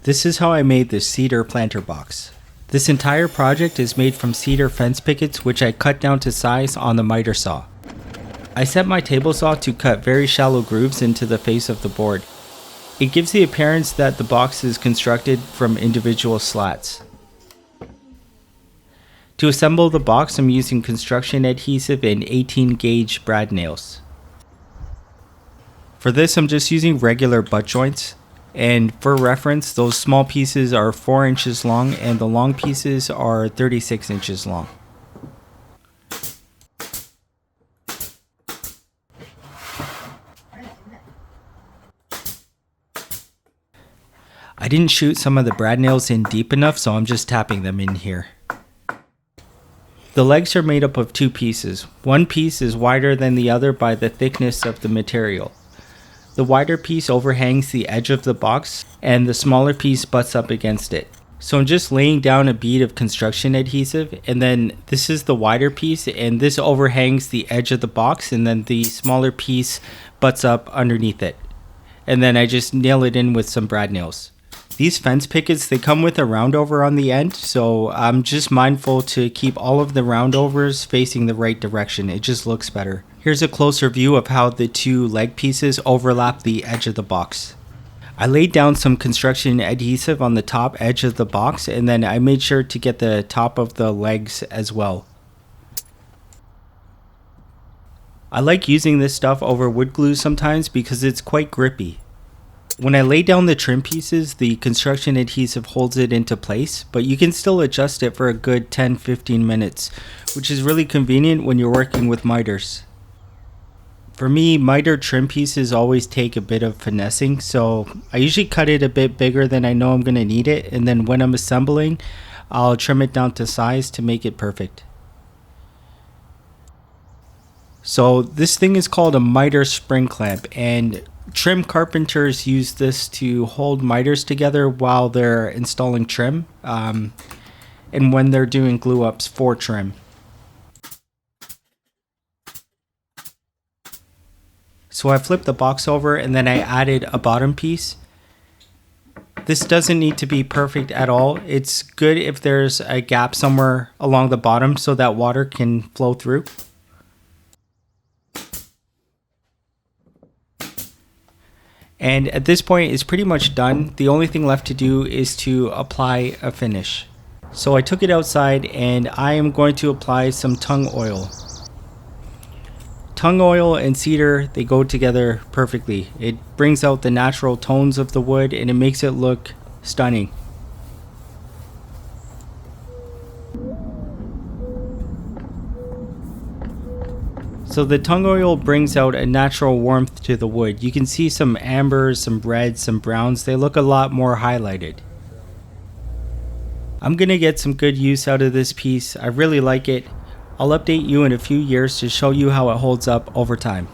This is how I made this cedar planter box. This entire project is made from cedar fence pickets, which I cut down to size on the miter saw. I set my table saw to cut very shallow grooves into the face of the board. It gives the appearance that the box is constructed from individual slats. To assemble the box, I'm using construction adhesive and 18 gauge brad nails. For this, I'm just using regular butt joints. And for reference, those small pieces are 4 inches long and the long pieces are 36 inches long. I didn't shoot some of the brad nails in deep enough, so I'm just tapping them in here. The legs are made up of 2 pieces. One piece is wider than the other by the thickness of the material. The wider piece overhangs the edge of the box, and the smaller piece butts up against it. So I'm just laying down a bead of construction adhesive, and then this is the wider piece, and this overhangs the edge of the box, and then the smaller piece butts up underneath it. And then I just nail it in with some brad nails. These fence pickets, they come with a roundover on the end, so I'm just mindful to keep all of the roundovers facing the right direction. It just looks better. Here's a closer view of how the 2 leg pieces overlap the edge of the box. I laid down some construction adhesive on the top edge of the box, and then I made sure to get the top of the legs as well. I like using this stuff over wood glue sometimes because it's quite grippy. When I lay down the trim pieces, the construction adhesive holds it into place, but you can still adjust it for a good 10-15 minutes, which is really convenient when you're working with miters. For me, miter trim pieces always take a bit of finessing, so I usually cut it a bit bigger than I know I'm going to need it, and then when I'm assembling, I'll trim it down to size to make it perfect. So this thing is called a miter spring clamp, and trim carpenters use this to hold miters together while they're installing trim, and when they're doing glue ups for trim. So I flipped the box over and then I added a bottom piece. This doesn't need to be perfect at all. It's good if there's a gap somewhere along the bottom so that water can flow through. And at this point, it's pretty much done. The only thing left to do is to apply a finish. So I took it outside and I am going to apply some tung oil. Tung oil and cedar, they go together perfectly. It brings out the natural tones of the wood and it makes it look stunning. So the tung oil brings out a natural warmth to the wood. You can see some ambers, some reds, some browns. They look a lot more highlighted. I'm going to get some good use out of this piece. I really like it. I'll update you in a few years to show you how it holds up over time.